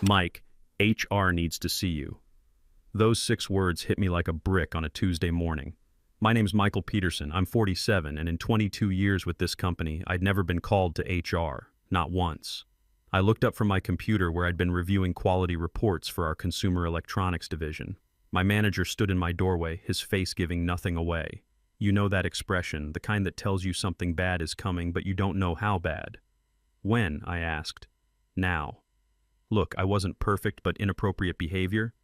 Mike, HR needs to see you. Those 6 words hit me like a brick on a Tuesday morning. My name's Michael Peterson. I'm 47, and in 22 years with this company, I'd never been called to HR, not once. I looked up from my computer where I'd been reviewing quality reports for our consumer electronics division. My manager stood in my doorway, his face giving nothing away. You know that expression, the kind that tells you something bad is coming, but you don't know how bad. When? I asked. Now. Look, I wasn't perfect, but inappropriate behavior?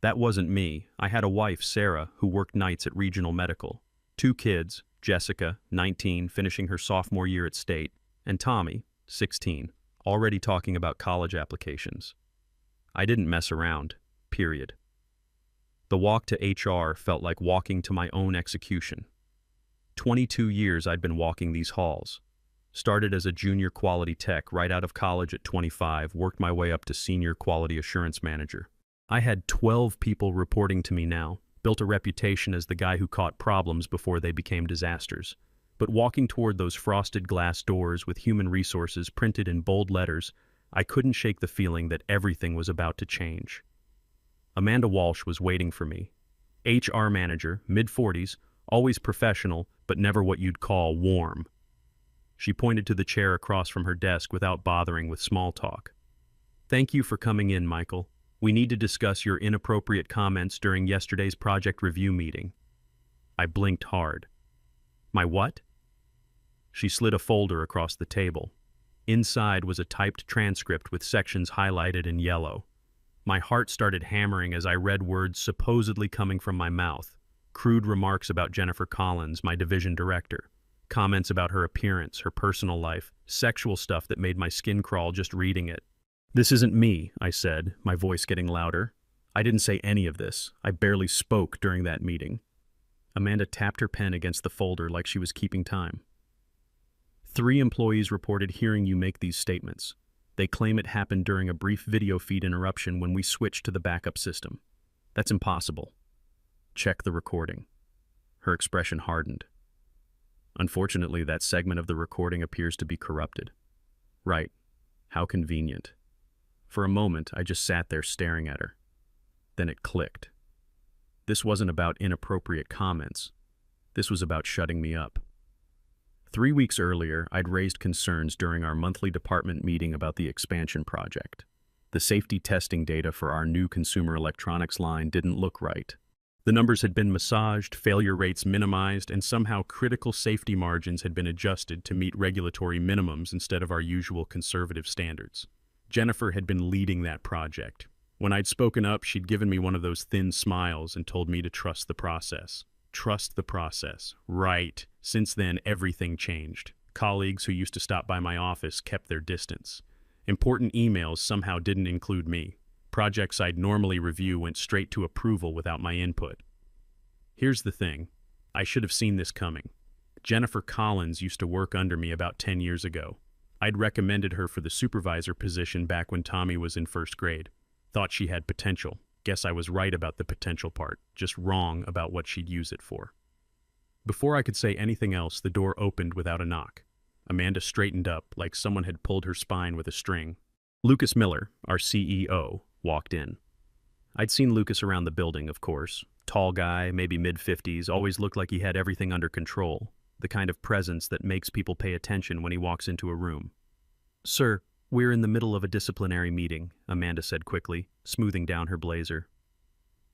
That wasn't me. I had a wife, Sarah, who worked nights at Regional Medical. 2 kids, Jessica, 19, finishing her sophomore year at State, and Tommy, 16, already talking about college applications. I didn't mess around, period. The walk to HR felt like walking to my own execution. 22 years I'd been walking these halls. Started as a junior quality tech right out of college at 25, worked my way up to senior quality assurance manager. I had 12 people reporting to me now, built a reputation as the guy who caught problems before they became disasters. But walking toward those frosted glass doors with human resources printed in bold letters, I couldn't shake the feeling that everything was about to change. Amanda Walsh was waiting for me. HR manager, mid-40s, always professional, but never what you'd call warm. She pointed to the chair across from her desk without bothering with small talk. "Thank you for coming in, Michael. We need to discuss your inappropriate comments during yesterday's project review meeting." I blinked hard. "My what?" She slid a folder across the table. Inside was a typed transcript with sections highlighted in yellow. My heart started hammering as I read words supposedly coming from my mouth. Crude remarks about Jennifer Collins, my division director. Comments about her appearance, her personal life, sexual stuff that made my skin crawl just reading it. "This isn't me," I said, my voice getting louder. "I didn't say any of this. I barely spoke during that meeting." Amanda tapped her pen against the folder like she was keeping time. 3 employees reported hearing you make these statements. They claim it happened during a brief video feed interruption when we switched to the backup system. That's impossible. Check the recording. Her expression hardened. Unfortunately, that segment of the recording appears to be corrupted. Right. How convenient. For a moment, I just sat there staring at her. Then it clicked. This wasn't about inappropriate comments. This was about shutting me up. 3 weeks earlier, I'd raised concerns during our monthly department meeting about the expansion project. The safety testing data for our new consumer electronics line didn't look right. The numbers had been massaged, failure rates minimized, and somehow critical safety margins had been adjusted to meet regulatory minimums instead of our usual conservative standards. Jennifer had been leading that project. When I'd spoken up, she'd given me one of those thin smiles and told me to trust the process. Trust the process. Right. Since then, everything changed. Colleagues who used to stop by my office kept their distance. Important emails somehow didn't include me. Projects I'd normally review went straight to approval without my input. Here's the thing. I should have seen this coming. Jennifer Collins used to work under me about 10 years ago. I'd recommended her for the supervisor position back when Tommy was in 1st grade. Thought she had potential. Guess I was right about the potential part, just wrong about what she'd use it for. Before I could say anything else, the door opened without a knock. Amanda straightened up like someone had pulled her spine with a string. Lucas Miller, our CEO, walked in. I'd seen Lucas around the building, of course. Tall guy, maybe mid-50s, always looked like he had everything under control. The kind of presence that makes people pay attention when he walks into a room. "Sir, we're in the middle of a disciplinary meeting," Amanda said quickly, smoothing down her blazer.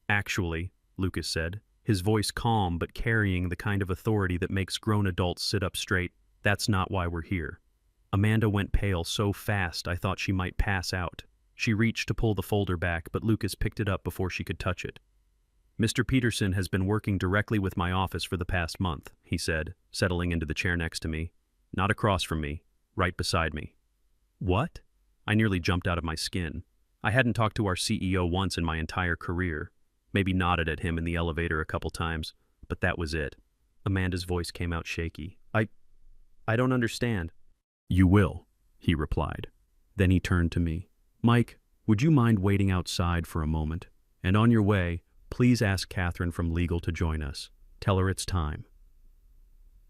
"Actually," Lucas said, his voice calm but carrying the kind of authority that makes grown adults sit up straight, "that's not why we're here." Amanda went pale so fast I thought she might pass out. She reached to pull the folder back, but Lucas picked it up before she could touch it. "Mr. Peterson has been working directly with my office for the past month," he said, settling into the chair next to me. Not across from me, right beside me. "What?" I nearly jumped out of my skin. I hadn't talked to our CEO once in my entire career. Maybe nodded at him in the elevator a couple times, but that was it. Amanda's voice came out shaky. I don't understand." "You will," he replied. Then he turned to me. "Mike, would you mind waiting outside for a moment? And on your way, please ask Catherine from legal to join us. Tell her it's time."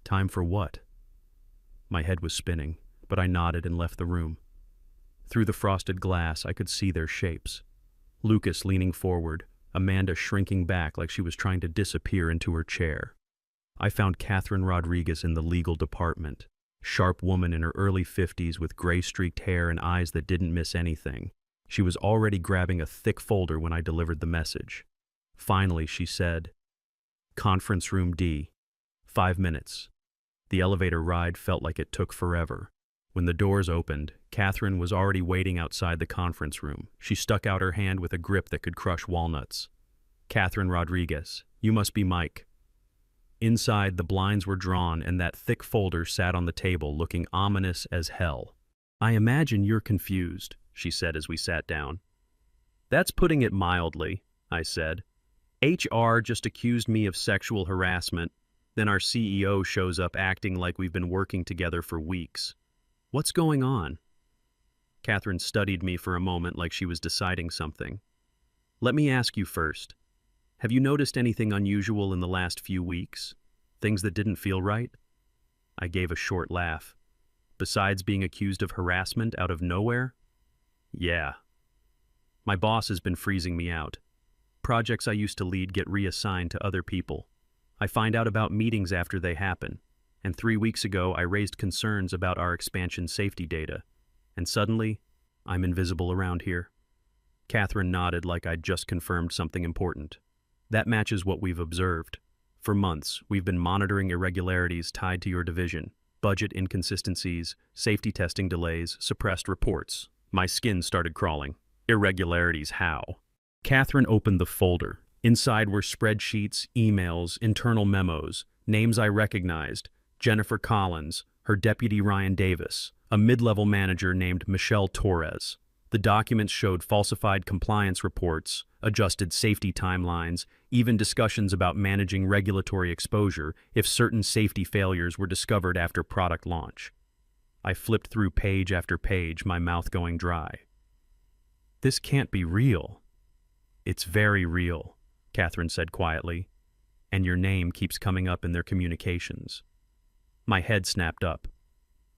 "Time for what?" My head was spinning, but I nodded and left the room. Through the frosted glass, I could see their shapes. Lucas leaning forward, Amanda shrinking back like she was trying to disappear into her chair. I found Catherine Rodriguez in the legal department. Sharp woman in her early 50s with gray-streaked hair and eyes that didn't miss anything. She was already grabbing a thick folder when I delivered the message. Finally, she said, "Conference room D. 5 minutes." The elevator ride felt like it took forever. When the doors opened, Catherine was already waiting outside the conference room. She stuck out her hand with a grip that could crush walnuts. "Catherine Rodriguez, you must be Mike." Inside, the blinds were drawn and that thick folder sat on the table looking ominous as hell. "I imagine you're confused," she said as we sat down. "That's putting it mildly," I said. "HR just accused me of sexual harassment. Then our CEO shows up acting like we've been working together for weeks. What's going on?" Catherine studied me for a moment like she was deciding something. "Let me ask you first. Have you noticed anything unusual in the last few weeks? Things that didn't feel right?" I gave a short laugh. "Besides being accused of harassment out of nowhere?" "Yeah. My boss has been freezing me out. Projects I used to lead get reassigned to other people. I find out about meetings after they happen, and 3 weeks ago I raised concerns about our expansion safety data, and suddenly, I'm invisible around here." Catherine nodded like I'd just confirmed something important. "That matches what we've observed. For months, we've been monitoring irregularities tied to your division, budget inconsistencies, safety testing delays, suppressed reports." My skin started crawling. Irregularities how? Catherine opened the folder. Inside were spreadsheets, emails, internal memos, names I recognized: Jennifer Collins, her deputy Ryan Davis, a mid-level manager named Michelle Torres. The documents showed falsified compliance reports, adjusted safety timelines, even discussions about managing regulatory exposure if certain safety failures were discovered after product launch. I flipped through page after page, my mouth going dry. "This can't be real." "It's very real," Catherine said quietly, "and your name keeps coming up in their communications." My head snapped up.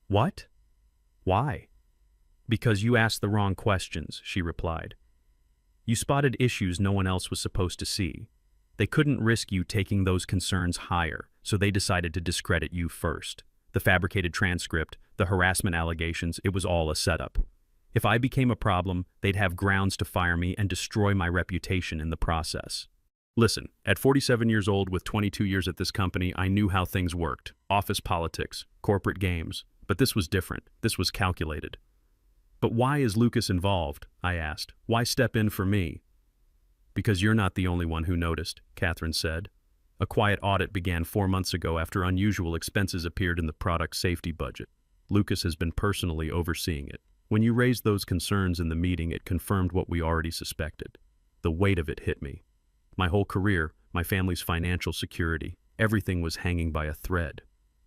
"What? Why?" "Because you asked the wrong questions," she replied. "You spotted issues no one else was supposed to see. They couldn't risk you taking those concerns higher, so they decided to discredit you first. The fabricated transcript, the harassment allegations, it was all a setup. If I became a problem, they'd have grounds to fire me and destroy my reputation in the process." Listen, at 47 years old with 22 years at this company, I knew how things worked. Office politics, corporate games. But this was different. This was calculated. "But why is Lucas involved?" I asked. "Why step in for me?" "Because you're not the only one who noticed," Catherine said. "A quiet audit began 4 months ago after unusual expenses appeared in the product safety budget. Lucas has been personally overseeing it. When you raised those concerns in the meeting, it confirmed what we already suspected. The weight of it hit me. My whole career, my family's financial security, everything was hanging by a thread.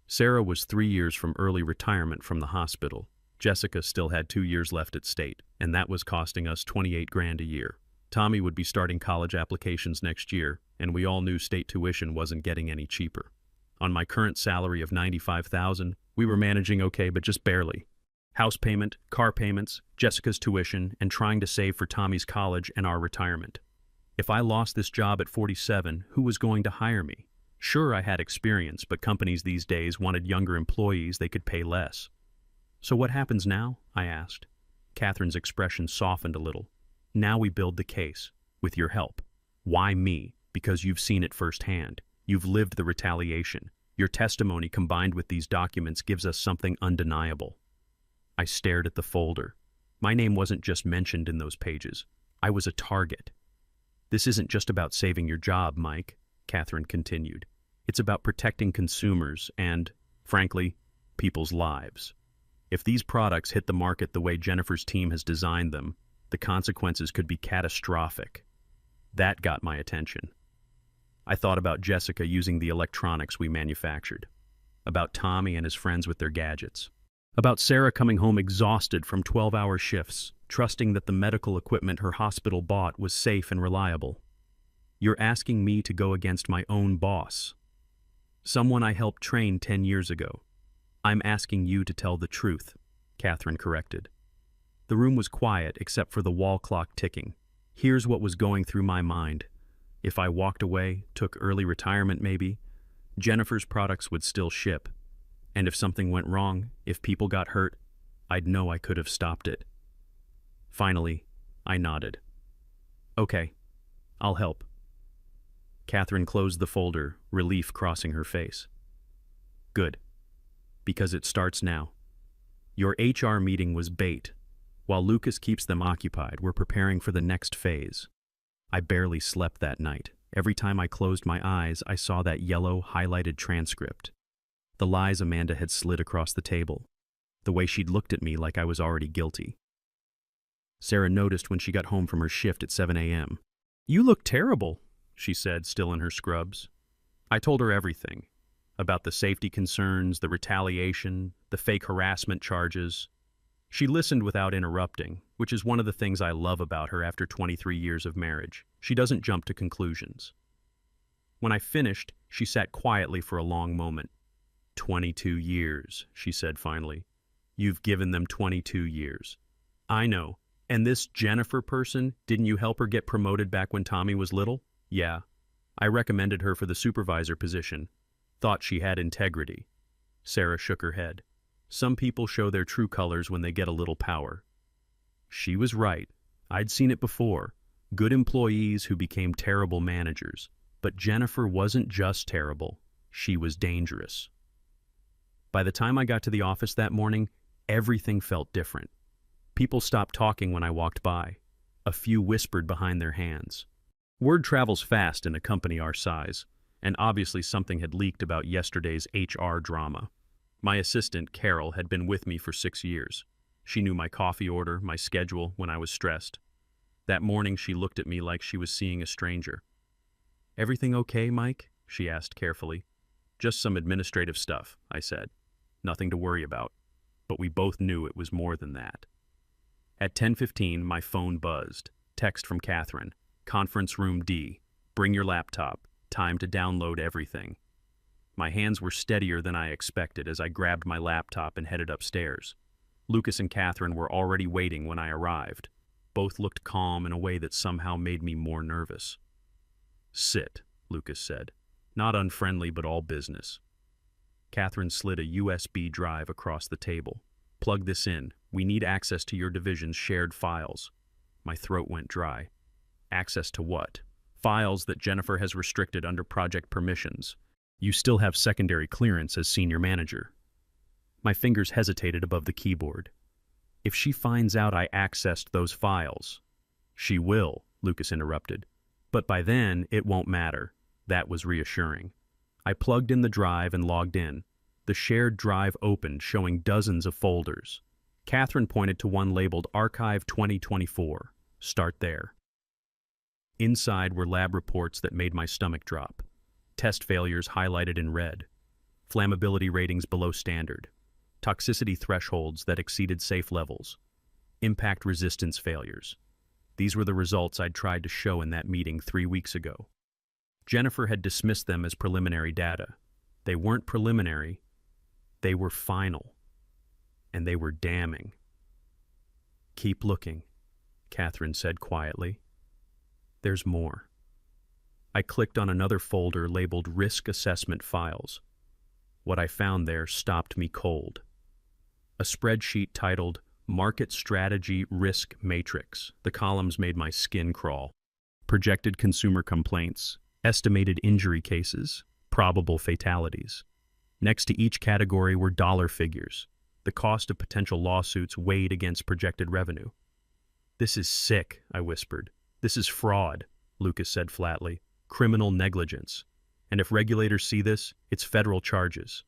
Sarah was 3 years from early retirement from the hospital. Jessica still had 2 years left at state, and that was costing us $28,000 a year. Tommy would be starting college applications next year, and we all knew state tuition wasn't getting any cheaper. On my current salary of $95,000, we were managing okay, but just barely. House payment, car payments, Jessica's tuition, and trying to save for Tommy's college and our retirement. If I lost this job at 47, who was going to hire me? Sure, I had experience, but companies these days wanted younger employees they could pay less. "So what happens now?" I asked. Catherine's expression softened a little. "Now we build the case, with your help." "Why me?" "Because you've seen it firsthand. You've lived the retaliation. Your testimony combined with these documents gives us something undeniable." I stared at the folder. My name wasn't just mentioned in those pages. I was a target. "This isn't just about saving your job, Mike," Catherine continued. "It's about protecting consumers and, frankly, people's lives. If these products hit the market the way Jennifer's team has designed them, the consequences could be catastrophic." That got my attention. I thought about Jessica using the electronics we manufactured, about Tommy and his friends with their gadgets, about Sarah coming home exhausted from 12-hour shifts, trusting that the medical equipment her hospital bought was safe and reliable. "You're asking me to go against my own boss, someone I helped train 10 years ago. I'm asking you to tell the truth," Catherine corrected. The room was quiet except for the wall clock ticking. Here's what was going through my mind. If I walked away, took early retirement maybe, Jennifer's products would still ship. And if something went wrong, if people got hurt, I'd know I could have stopped it. Finally, I nodded. Okay, I'll help. Catherine closed the folder, relief crossing her face. Good, because it starts now. Your HR meeting was bait. While Lucas keeps them occupied, we're preparing for the next phase. I barely slept that night. Every time I closed my eyes, I saw that yellow, highlighted transcript. The lies Amanda had slid across the table. The way she'd looked at me like I was already guilty. Sarah noticed when she got home from her shift at 7 a.m. You look terrible, she said, still in her scrubs. I told her everything. About the safety concerns, the retaliation, the fake harassment charges. She listened without interrupting, which is one of the things I love about her after 23 years of marriage. She doesn't jump to conclusions. When I finished, she sat quietly for a long moment. 22 years, she said finally. You've given them 22 years. I know. And this Jennifer person, didn't you help her get promoted back when Tommy was little? Yeah. I recommended her for the supervisor position. Thought she had integrity. Sarah shook her head. Some people show their true colors when they get a little power. She was right. I'd seen it before. Good employees who became terrible managers. But Jennifer wasn't just terrible. She was dangerous. By the time I got to the office that morning, everything felt different. People stopped talking when I walked by. A few whispered behind their hands. Word travels fast in a company our size, and obviously something had leaked about yesterday's HR drama. My assistant, Carol, had been with me for 6 years. She knew my coffee order, my schedule, when I was stressed. That morning she looked at me like she was seeing a stranger. Everything okay, Mike? She asked carefully. Just some administrative stuff, I said. Nothing to worry about. But we both knew it was more than that. At 10:15, my phone buzzed. Text from Catherine. Conference room D. Bring your laptop. Time to download everything. My hands were steadier than I expected as I grabbed my laptop and headed upstairs. Lucas and Catherine were already waiting when I arrived. Both looked calm in a way that somehow made me more nervous. Sit, Lucas said. Not unfriendly, but all business. Catherine slid a USB drive across the table. Plug this in. We need access to your division's shared files. My throat went dry. Access to what? Files that Jennifer has restricted under project permissions. You still have secondary clearance as senior manager. My fingers hesitated above the keyboard. If she finds out I accessed those files. She will, Lucas interrupted. But by then, it won't matter. That was reassuring. I plugged in the drive and logged in. The shared drive opened, showing dozens of folders. Catherine pointed to one labeled Archive 2024. Start there. Inside were lab reports that made my stomach drop. Test failures highlighted in red. Flammability ratings below standard. Toxicity thresholds that exceeded safe levels. Impact resistance failures. These were the results I'd tried to show in that meeting 3 weeks ago. Jennifer had dismissed them as preliminary data. They weren't preliminary. They were final. And they were damning. Keep looking, Catherine said quietly. There's more. I clicked on another folder labeled Risk Assessment Files. What I found there stopped me cold. A spreadsheet titled Market Strategy Risk Matrix. The columns made my skin crawl. Projected consumer complaints, estimated injury cases, probable fatalities. Next to each category were dollar figures. The cost of potential lawsuits weighed against projected revenue. This is sick, I whispered. This is fraud, Lucas said flatly. Criminal negligence. And if regulators see this, it's federal charges.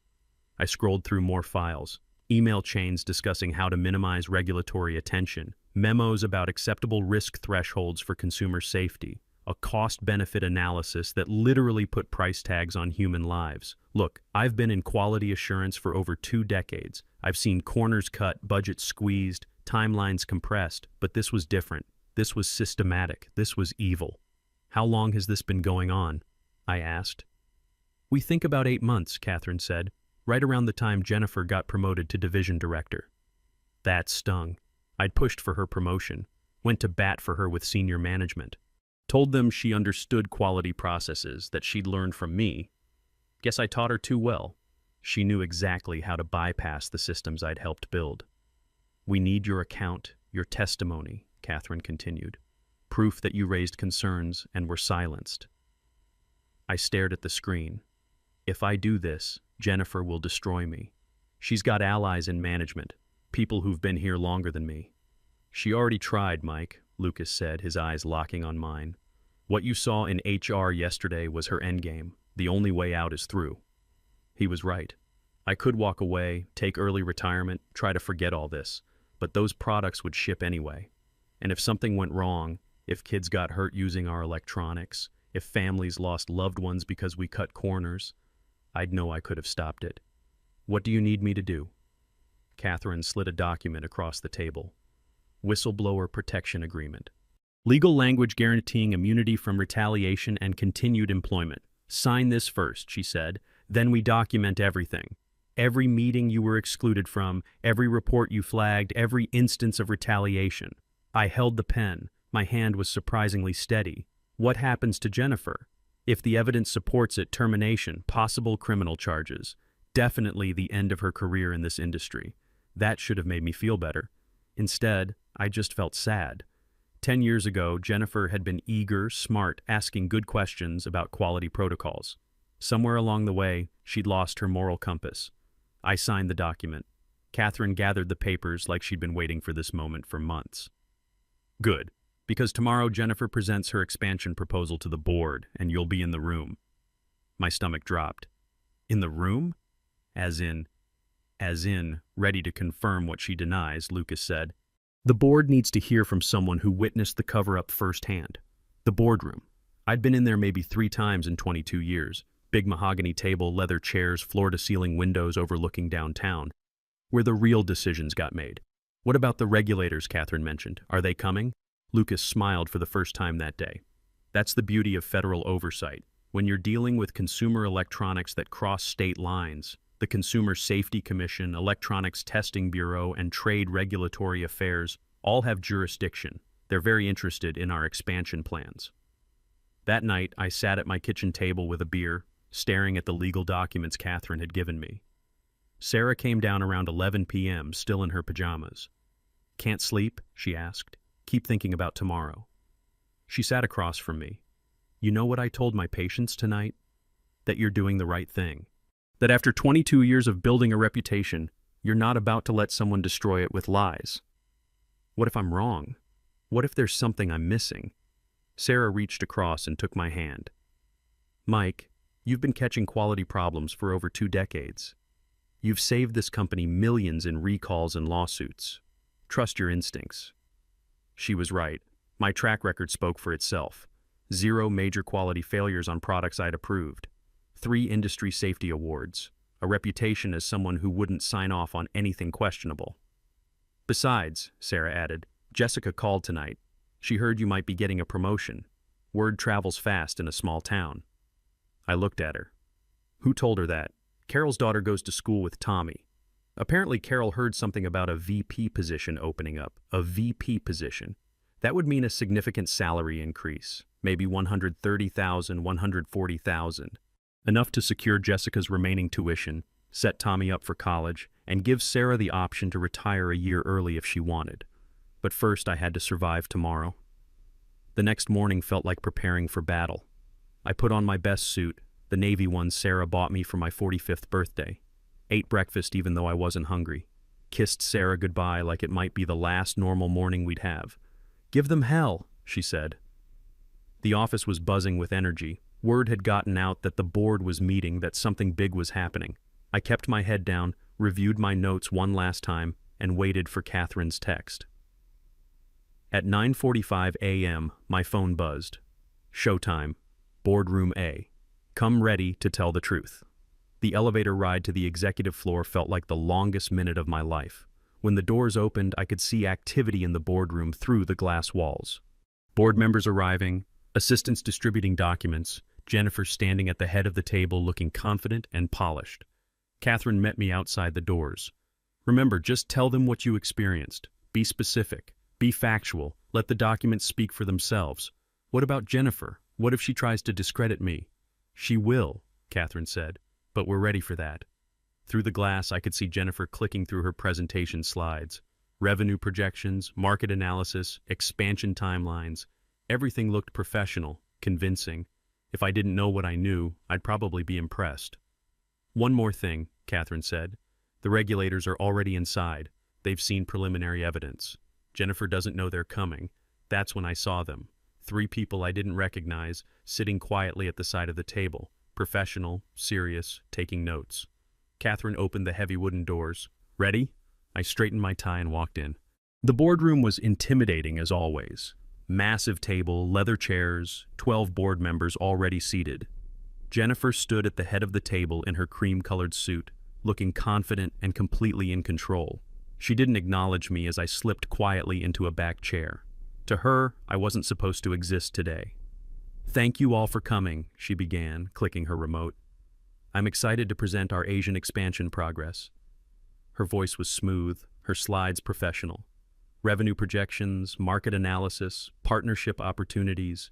I scrolled through more files. Email chains discussing how to minimize regulatory attention. Memos about acceptable risk thresholds for consumer safety. A cost-benefit analysis that literally put price tags on human lives. Look, I've been in quality assurance for over 2 decades. I've seen corners cut, budgets squeezed, timelines compressed, but this was different. This was systematic. This was evil. How long has this been going on? I asked. We think about 8 months, Catherine said, right around the time Jennifer got promoted to division director. That stung. I'd pushed for her promotion, went to bat for her with senior management, told them she understood quality processes that she'd learned from me. Guess I taught her too well. She knew exactly how to bypass the systems I'd helped build. "We need your account, your testimony," Catherine continued. "Proof that you raised concerns and were silenced." I stared at the screen. If I do this, Jennifer will destroy me. She's got allies in management, people who've been here longer than me. "She already tried, Mike," Lucas said, his eyes locking on mine. "What you saw in HR yesterday was her endgame. The only way out is through." He was right. I could walk away, take early retirement, try to forget all this, but those products would ship anyway. And if something went wrong, if kids got hurt using our electronics, if families lost loved ones because we cut corners, I'd know I could have stopped it. "What do you need me to do?" Catherine slid a document across the table. "Whistleblower Protection Agreement. Legal language guaranteeing immunity from retaliation and continued employment. Sign this first," she said. "Then we document everything. Every meeting you were excluded from, every report you flagged, every instance of retaliation." I held the pen. My hand was surprisingly steady. "What happens to Jennifer? If the evidence supports it, termination, possible criminal charges. Definitely the end of her career in this industry." That should have made me feel better. Instead, I just felt sad. 10 years ago, Jennifer had been eager, smart, asking good questions about quality protocols. Somewhere along the way, she'd lost her moral compass. I signed the document. Catherine gathered the papers like she'd been waiting for this moment for months. "Good, because tomorrow Jennifer presents her expansion proposal to the board, and you'll be in the room." My stomach dropped. "In the room?" As in, ready to confirm what she denies, Lucas said. "The board needs to hear from someone who witnessed the cover-up firsthand." The boardroom. I'd been in there maybe 3 times in 22 years. Big mahogany table, leather chairs, floor-to-ceiling windows overlooking downtown. Where the real decisions got made. "What about the regulators?" Catherine mentioned. "Are they coming?" Lucas smiled for the first time that day. "That's the beauty of federal oversight. When you're dealing with consumer electronics that cross state lines, the Consumer Safety Commission, Electronics Testing Bureau, and Trade Regulatory Affairs all have jurisdiction. They're very interested in our expansion plans." That night, I sat at my kitchen table with a beer, staring at the legal documents Catherine had given me. Sarah came down around 11 p.m., still in her pajamas. "Can't sleep?" she asked. "Keep thinking about tomorrow." She sat across from me. "You know what I told my patients tonight? That you're doing the right thing. That after 22 years of building a reputation, you're not about to let someone destroy it with lies. What if I'm wrong? What if there's something I'm missing?" Sarah reached across and took my hand. "Mike, you've been catching quality problems for over 2 decades. You've saved this company millions in recalls and lawsuits. Trust your instincts." She was right. My track record spoke for itself. 0 major quality failures on products I'd approved. 3 industry safety awards. A reputation as someone who wouldn't sign off on anything questionable. "Besides," Sarah added, "Jessica called tonight. She heard you might be getting a promotion. Word travels fast in a small town." I looked at her. "Who told her that?" "Carol's daughter goes to school with Tommy. Apparently Carol heard something about a VP position opening up. A VP position. That would mean a significant salary increase. Maybe $130,000, $140,000. Enough to secure Jessica's remaining tuition, set Tommy up for college, and give Sarah the option to retire a year early if she wanted. But first I had to survive tomorrow. The next morning felt like preparing for battle. I put on my best suit, the navy one Sarah bought me for my 45th birthday. Ate breakfast even though I wasn't hungry. Kissed Sarah goodbye like it might be the last normal morning we'd have. "Give them hell," she said. The office was buzzing with energy. Word had gotten out that the board was meeting, that something big was happening. I kept my head down, reviewed my notes one last time, and waited for Catherine's text. At 9:45 a.m., my phone buzzed. "Showtime. Boardroom A. Come ready to tell the truth." The elevator ride to the executive floor felt like the longest minute of my life. When the doors opened, I could see activity in the boardroom through the glass walls. Board members arriving, assistants distributing documents, Jennifer standing at the head of the table looking confident and polished. Catherine met me outside the doors. "Remember, just tell them what you experienced. Be specific. Be factual. Let the documents speak for themselves. What about Jennifer? What if she tries to discredit me? She will, Catherine said, but we're ready for that. Through the glass, I could see Jennifer clicking through her presentation slides. Revenue projections, market analysis, expansion timelines. Everything looked professional, convincing. If I didn't know what I knew, I'd probably be impressed. One more thing, Catherine said. The regulators are already inside. They've seen preliminary evidence. Jennifer doesn't know they're coming. That's when I saw them. 3 people I didn't recognize, sitting quietly at the side of the table. Professional, serious, taking notes. Catherine opened the heavy wooden doors. Ready? I straightened my tie and walked in. The boardroom was intimidating as always. Massive table, leather chairs, 12 board members already seated. Jennifer stood at the head of the table in her cream-colored suit, looking confident and completely in control. She didn't acknowledge me as I slipped quietly into a back chair. To her, I wasn't supposed to exist today. Thank you all for coming, she began, clicking her remote. I'm excited to present our Asian expansion progress. Her voice was smooth, her slides professional. Revenue projections, market analysis, partnership opportunities.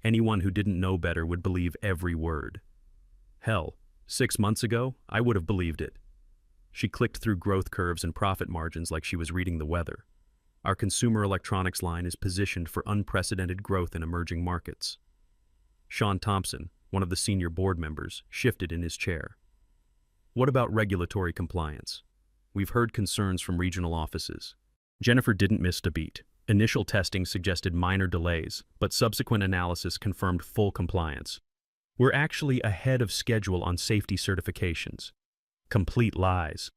Anyone who didn't know better would believe every word. Hell, 6 months ago, I would have believed it. She clicked through growth curves and profit margins like she was reading the weather. Our consumer electronics line is positioned for unprecedented growth in emerging markets. Sean Thompson, one of the senior board members, shifted in his chair. What about regulatory compliance? We've heard concerns from regional offices. Jennifer didn't miss a beat. Initial testing suggested minor delays, but subsequent analysis confirmed full compliance. We're actually ahead of schedule on safety certifications. Complete lies.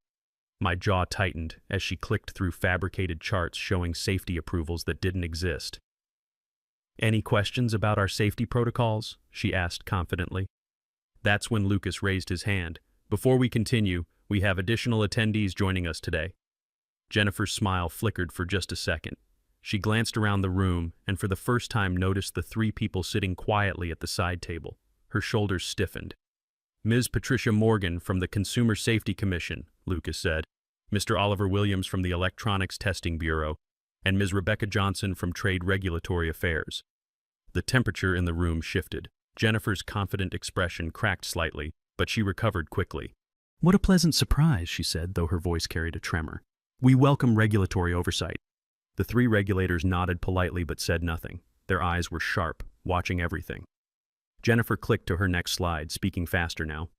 My jaw tightened as she clicked through fabricated charts showing safety approvals that didn't exist. Any questions about our safety protocols? She asked confidently. That's when Lucas raised his hand. Before we continue, we have additional attendees joining us today. Jennifer's smile flickered for just a second. She glanced around the room and for the first time noticed the 3 people sitting quietly at the side table. Her shoulders stiffened. Ms. Patricia Morgan from the Consumer Safety Commission, Lucas said, Mr. Oliver Williams from the Electronics Testing Bureau, and Ms. Rebecca Johnson from Trade Regulatory Affairs. The temperature in the room shifted. Jennifer's confident expression cracked slightly, but she recovered quickly. What a pleasant surprise, she said, though her voice carried a tremor. We welcome regulatory oversight. The 3 regulators nodded politely but said nothing. Their eyes were sharp, watching everything. Jennifer clicked to her next slide, speaking faster now.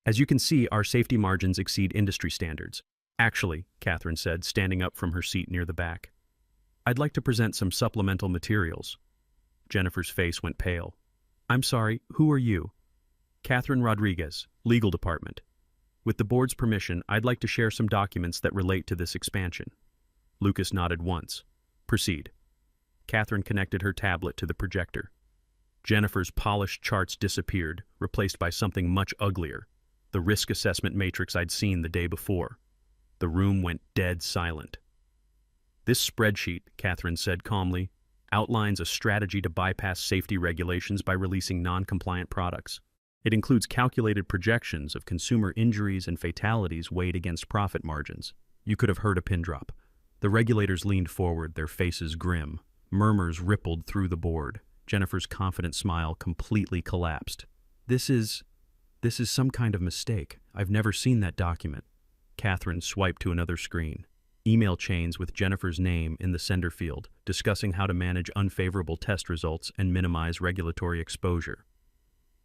As you can see, our safety margins exceed industry standards. Actually, Catherine said, standing up from her seat near the back. I'd like to present some supplemental materials. Jennifer's face went pale. I'm sorry, who are you? Catherine Rodriguez, Legal Department. With the board's permission, I'd like to share some documents that relate to this expansion. Lucas nodded once. Proceed. Catherine connected her tablet to the projector. Jennifer's polished charts disappeared, replaced by something much uglier, the risk assessment matrix I'd seen the day before. The room went dead silent. This spreadsheet, Catherine said calmly, outlines a strategy to bypass safety regulations by releasing non-compliant products. It includes calculated projections of consumer injuries and fatalities weighed against profit margins. You could have heard a pin drop. The regulators leaned forward, their faces grim. Murmurs rippled through the board. Jennifer's confident smile completely collapsed. This is some kind of mistake. I've never seen that document. Catherine swiped to another screen. Email chains with Jennifer's name in the sender field, discussing how to manage unfavorable test results and minimize regulatory exposure.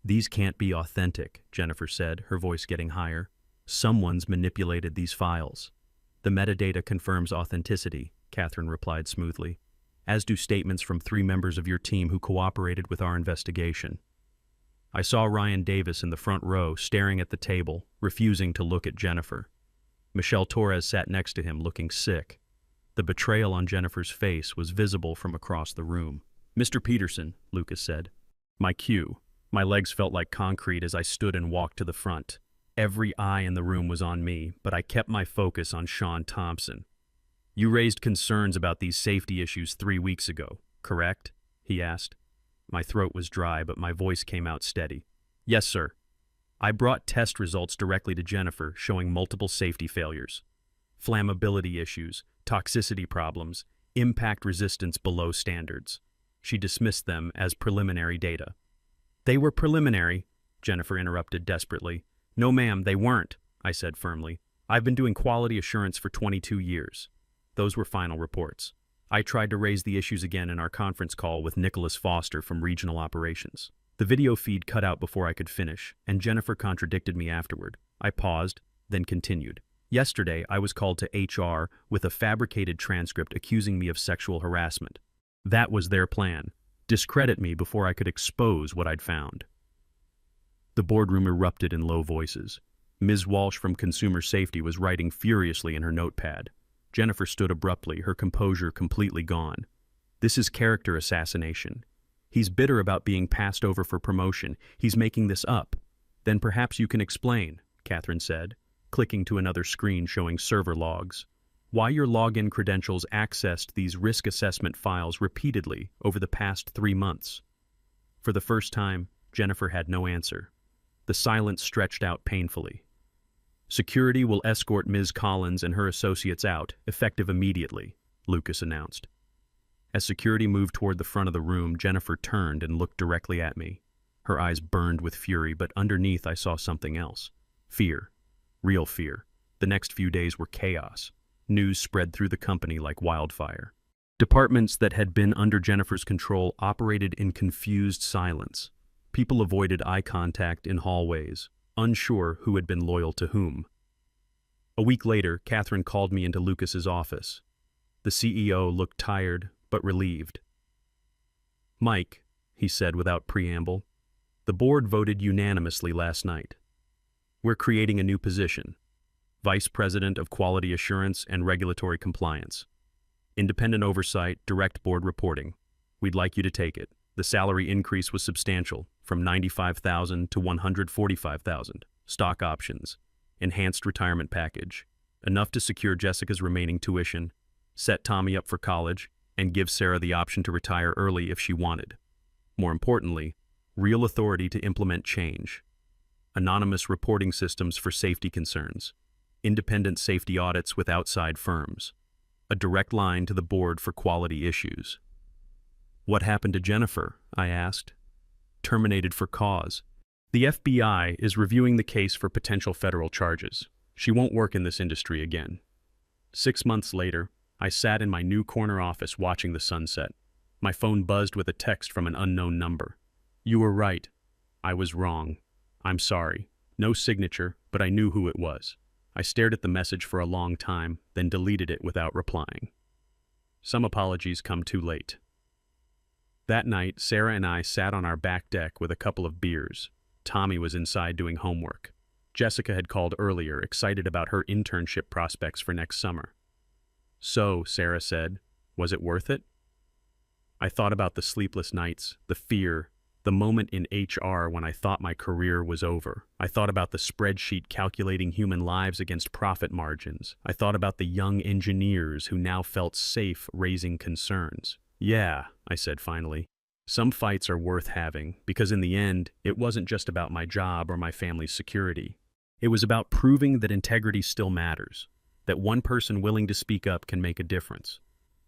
These can't be authentic, Jennifer said, her voice getting higher. Someone's manipulated these files. The metadata confirms authenticity, Catherine replied smoothly, as do statements from 3 members of your team who cooperated with our investigation. I saw Ryan Davis in the front row, staring at the table, refusing to look at Jennifer. Michelle Torres sat next to him, looking sick. The betrayal on Jennifer's face was visible from across the room. Mr. Peterson, Lucas said. My cue. My legs felt like concrete as I stood and walked to the front. Every eye in the room was on me, but I kept my focus on Sean Thompson. You raised concerns about these safety issues 3 weeks ago, correct? He asked. My throat was dry, but my voice came out steady. Yes, sir. I brought test results directly to Jennifer, showing multiple safety failures. flammability issues, toxicity problems, impact resistance below standards. She dismissed them as preliminary data. "They were preliminary," Jennifer interrupted desperately. "No, ma'am, they weren't," I said firmly. "I've been doing quality assurance for 22 years. Those were final reports." I tried to raise the issues again in our conference call with Nicholas Foster from Regional Operations. The video feed cut out before I could finish, and Jennifer contradicted me afterward. I paused, then continued. "Yesterday, I was called to HR with a fabricated transcript accusing me of sexual harassment. That was their plan. Discredit me before I could expose what I'd found." The boardroom erupted in low voices. Ms. Walsh from Consumer Safety was writing furiously in her notepad. Jennifer stood abruptly, her composure completely gone. "This is character assassination. He's bitter about being passed over for promotion. He's making this up." "Then perhaps you can explain," Catherine said, clicking to another screen showing server logs. "Why your login credentials accessed these risk assessment files repeatedly over the past 3 months." For the first time, Jennifer had no answer. The silence stretched out painfully. "Security will escort Ms. Collins and her associates out, effective immediately," Lucas announced. As security moved toward the front of the room, Jennifer turned and looked directly at me. Her eyes burned with fury, but underneath I saw something else. Fear. Real fear. The next few days were chaos. News spread through the company like wildfire. Departments that had been under Jennifer's control operated in confused silence. People avoided eye contact in hallways, unsure who had been loyal to whom. A week later, Catherine called me into Lucas's office. The CEO looked tired, but relieved. "Mike," he said without preamble, "the board voted unanimously last night. We're creating a new position, Vice President of Quality Assurance and Regulatory Compliance. Independent oversight, direct board reporting. We'd like you to take it." The salary increase was substantial, from $95,000 to $145,000. Stock options, enhanced retirement package, enough to secure Jessica's remaining tuition, set Tommy up for college, and give Sarah the option to retire early if she wanted. More importantly, real authority to implement change. Anonymous reporting systems for safety concerns. Independent safety audits with outside firms. A direct line to the board for quality issues. "What happened to Jennifer?" I asked. "Terminated for cause. The FBI is reviewing the case for potential federal charges. She won't work in this industry again." 6 months later, I sat in my new corner office watching the sunset. My phone buzzed with a text from an unknown number. "You were right. I was wrong. I'm sorry." No signature, but I knew who it was. I stared at the message for a long time, then deleted it without replying. Some apologies come too late. That night, Sarah and I sat on our back deck with a couple of beers. Tommy was inside doing homework. Jessica had called earlier, excited about her internship prospects for next summer. "So," Sarah said, "was it worth it?" I thought about the sleepless nights, the fear, the moment in HR when I thought my career was over. I thought about the spreadsheet calculating human lives against profit margins. I thought about the young engineers who now felt safe raising concerns. "Yeah," I said finally, "some fights are worth having, because in the end, it wasn't just about my job or my family's security. It was about proving that integrity still matters, that one person willing to speak up can make a difference."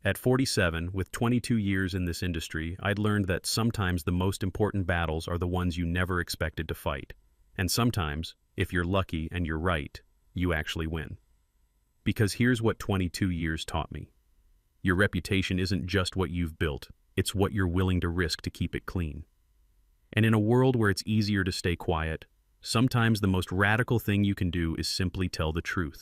At 47, with 22 years in this industry, I'd learned that sometimes the most important battles are the ones you never expected to fight. And sometimes, if you're lucky and you're right, you actually win. Because here's what 22 years taught me. Your reputation isn't just what you've built, it's what you're willing to risk to keep it clean. And in a world where it's easier to stay quiet, sometimes the most radical thing you can do is simply tell the truth.